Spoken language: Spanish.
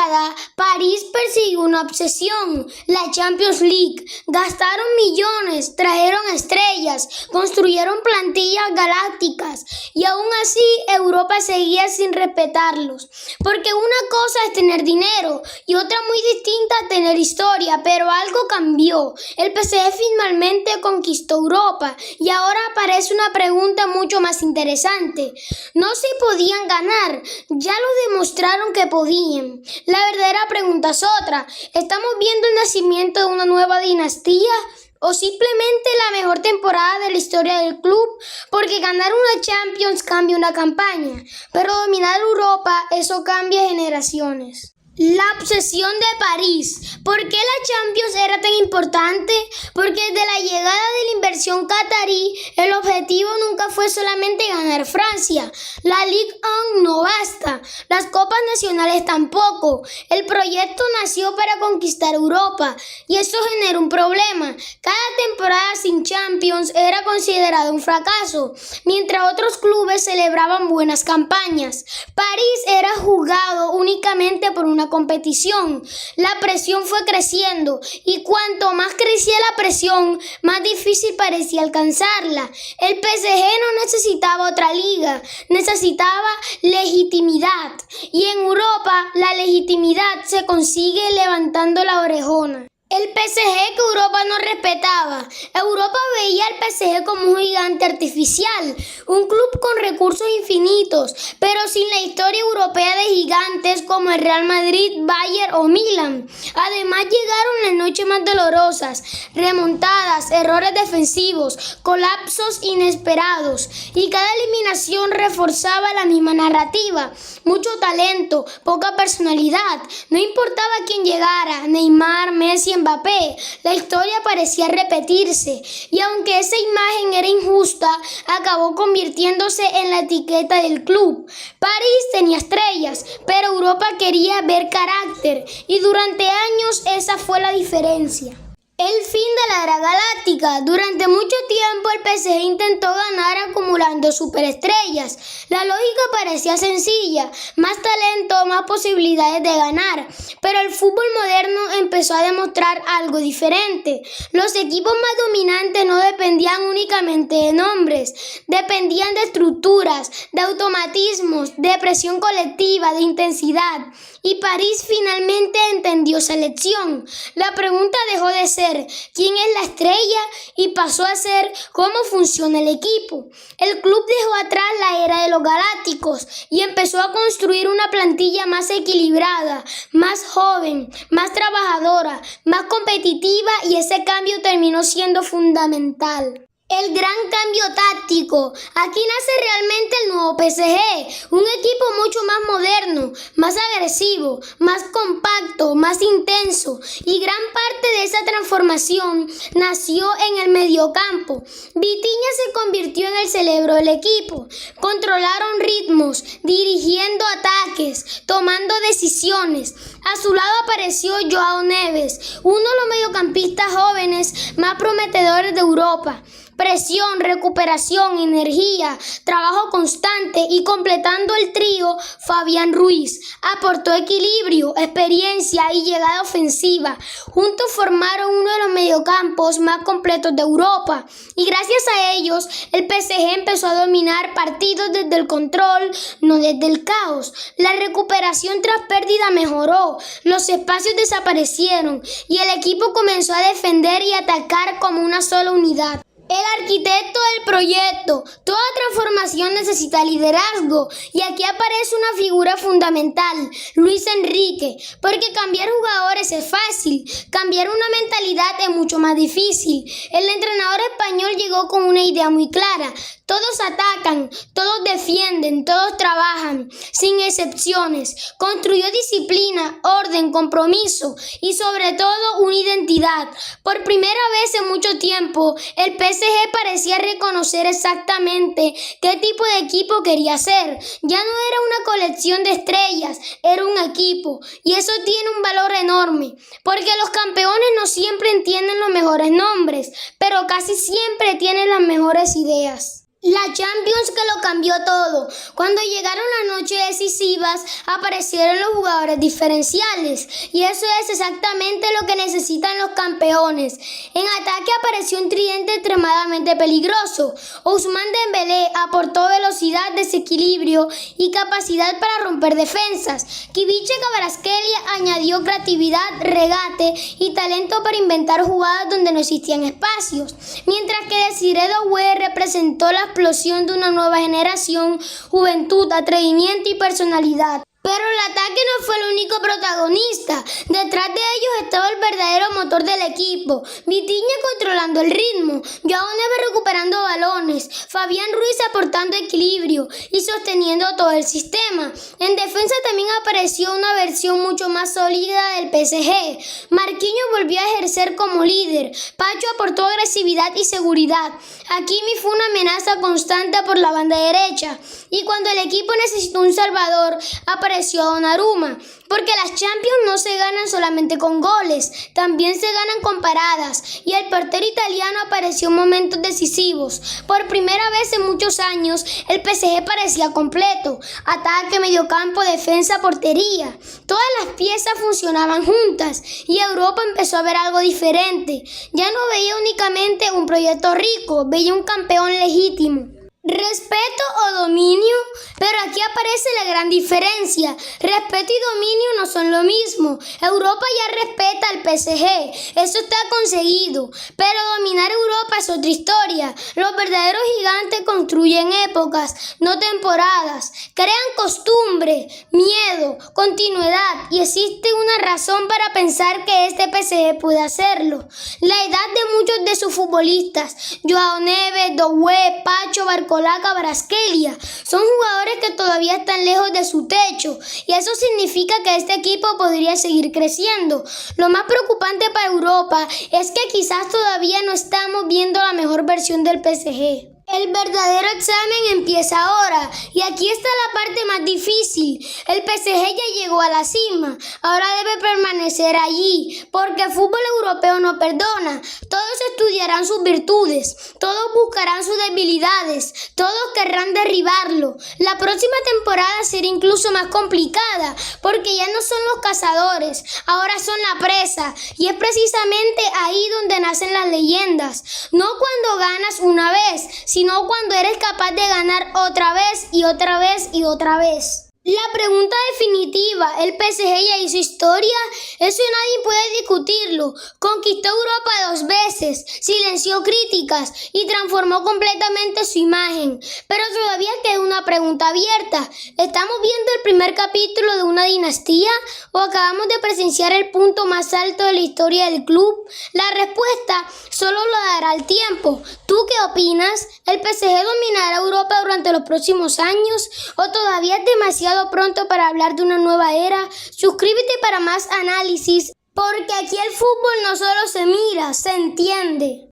temporada, París persiguió una obsesión, la Champions League. Gastaron millones, trajeron estrellas, construyeron plantillas galácticas y aún así Europa seguía sin respetarlos. Porque una cosa es tener dinero y otra muy distinta tener historia, pero algo cambió. El PSG finalmente conquistó Europa y ahora aparece una pregunta mucho más interesante. No si podían ganar, ya lo demostraron que podían. La verdadera pregunta es otra. ¿Estamos viendo el nacimiento de una nueva dinastía? ¿O simplemente la mejor temporada de la historia del club? Porque ganar una Champions cambia una campaña, pero dominar Europa, eso cambia generaciones. La obsesión de París. ¿Por qué la Champions era tan importante? Porque desde la llegada de la inversión catarí, el objetivo nunca fue solamente ganar Francia. La Ligue 1 no basta, las copas nacionales tampoco. El proyecto nació para conquistar Europa y eso generó un problema. Cada temporada sin Champions era considerada un fracaso, mientras otros clubes celebraban buenas campañas. París era juzgado únicamente por una competición. La presión fue creciendo y cuanto más crecía la presión, más difícil parecía alcanzarla. El PSG no necesitaba otra liga, necesitaba legitimidad. Y en Europa la legitimidad se consigue levantando la orejona. El PSG que Europa no respetaba. Europa veía al PSG como un gigante artificial, un club con recursos infinitos, pero sin la historia europea de gigantes como el Real Madrid, Bayern o Milan. Además llegaron las noches más dolorosas, remontadas, errores defensivos, colapsos inesperados y cada eliminación reforzaba la misma narrativa. Mucho talento, poca personalidad, no importaba quién llegara, Neymar, Messi, Mbappé, la historia parecía repetirse y aunque esa imagen era injusta, acabó convirtiéndose en la etiqueta del club. París tenía estrellas, pero Europa quería ver carácter y durante años esa fue la diferencia. El fin de la era galáctica. Durante mucho tiempo el PSG intentó ganar acumulando superestrellas. La lógica parecía sencilla, más talento, más posibilidades de ganar. Pero el fútbol moderno empezó a demostrar algo diferente. Los equipos más dominantes no dependían únicamente de nombres, dependían de estructuras, de automatismos, de presión colectiva, de intensidad. Y París finalmente entendió esa lección. La pregunta dejó de ser ¿quién es la estrella? Y pasó a ser ¿cómo funciona el equipo? El club dejó atrás la era de los galácticos y empezó a construir una plantilla más equilibrada, más joven, más trabajadora, más competitiva y ese cambio terminó siendo fundamental. El gran cambio táctico. Aquí nace realmente el nuevo PSG, un equipo mucho más moderno, más agresivo, más compacto, más intenso y gran parte de esa transformación nació en el mediocampo. Vitinha se convirtió en el cerebro del equipo, controlaron ritmos, dirigiendo ataques, tomando decisiones. A su lado apareció Joao Neves, uno de los mediocampistas jóvenes más prometedores de Europa. Presión, recuperación, energía, trabajo constante y completando el trío, Fabián Ruiz aportó equilibrio, experiencia y llegada ofensiva. Juntos formaron uno de los mediocampos más completos de Europa y gracias a ellos el PSG empezó a dominar partidos desde el control, no desde el caos. La recuperación tras pérdida mejoró, los espacios desaparecieron y el equipo comenzó a defender y atacar como una sola unidad. El arquitecto del proyecto. Toda transformación necesita liderazgo y aquí aparece una figura fundamental, Luis Enrique, porque cambiar jugadores es fácil, cambiar una mentalidad es mucho más difícil. El entrenador español llegó con una idea muy clara. Todos atacan, todos defienden, todos trabajan, sin excepciones. Construyó disciplina, orden, compromiso y sobre todo una identidad. Por primera vez en mucho tiempo, el PSG parecía reconocer exactamente qué tipo de equipo quería ser. Ya no era una colección de estrellas, era un equipo. Y eso tiene un valor enorme, porque los campeones no siempre entienden los mejores nombres, pero casi siempre tienen las mejores ideas. La Champions que lo cambió todo. Cuando llegaron las noches decisivas, aparecieron los jugadores diferenciales. Y eso es exactamente lo que necesitan los campeones. En ataque apareció un tridente extremadamente peligroso. Ousmane Dembélé aportó velocidad, desequilibrio y capacidad para romper defensas. Kvicha Kvaratskhelia añadió creatividad, regate y talento para inventar jugadas donde no existían espacios. Mientras que Desiré Doué representó la explosión de una nueva generación, juventud, atrevimiento y personalidad. Pero el ataque no fue el único protagonista. Detrás de ellos estaba el verdadero motor del equipo. Vitinha controlando el ritmo, Joao Neves recuperando balones, Fabián Ruiz aportando equilibrio y sosteniendo todo el sistema. En defensa también apareció una versión mucho más sólida del PSG. Marquinhos volvió a ejercer como líder. Pacho aportó agresividad y seguridad. Hakimi fue una amenaza constante por la banda derecha. Y cuando el equipo necesitó un salvador, apareció Donnarumma, porque las Champions no se ganan solamente con goles, también se ganan con paradas, y el portero italiano apareció en momentos decisivos. Por primera vez en muchos años, el PSG parecía completo: ataque, mediocampo, defensa, portería. Todas las piezas funcionaban juntas, y Europa empezó a ver algo diferente. Ya no veía únicamente un proyecto rico, veía un campeón legítimo. Respeto o dominio, pero aquí aparece la gran diferencia. Respeto y dominio no son lo mismo. Europa ya respeta al PSG, eso está conseguido, pero dominar Europa es otra historia. Los verdaderos gigantes construyen épocas, no temporadas. Crean costumbre, miedo, continuidad, y existe una razón para pensar que este PSG puede hacerlo. La edad de muchos de sus futbolistas, Joao Neves, Doué, Pacho, Barcola, Kvaratskhelia, son jugadores que todavía están lejos de su techo, y eso significa que este equipo podría seguir creciendo. Lo más preocupante para Europa es que quizás todavía no estamos viendo la mejor versión del PSG. El verdadero examen empieza ahora, y aquí está la parte más difícil. El PSG ya llegó a la cima, ahora debe permanecer allí, porque el fútbol europeo no perdona. Todos estudiarán sus virtudes, todos buscarán sus debilidades, todos querrán derribarlo. La próxima temporada será incluso más complicada, porque ya no son los cazadores, ahora son la presa, y es precisamente ahí donde nacen las leyendas. No cuando ganas una vez, sino cuando eres capaz de ganar otra vez y otra vez y otra vez. La pregunta definitiva, ¿el PSG ya hizo historia? Eso nadie puede discutirlo. Conquistó Europa 2 veces, silenció críticas y transformó completamente su imagen. Pero todavía queda una pregunta abierta. ¿Estamos viendo el primer capítulo de una dinastía o acabamos de presenciar el punto más alto de la historia del club? La respuesta solo lo dará el tiempo. ¿Tú qué opinas? ¿El PSG dominará Europa durante los próximos años o todavía es demasiado pronto para hablar de una nueva era? Suscríbete para más análisis, porque aquí el fútbol no solo se mira, se entiende.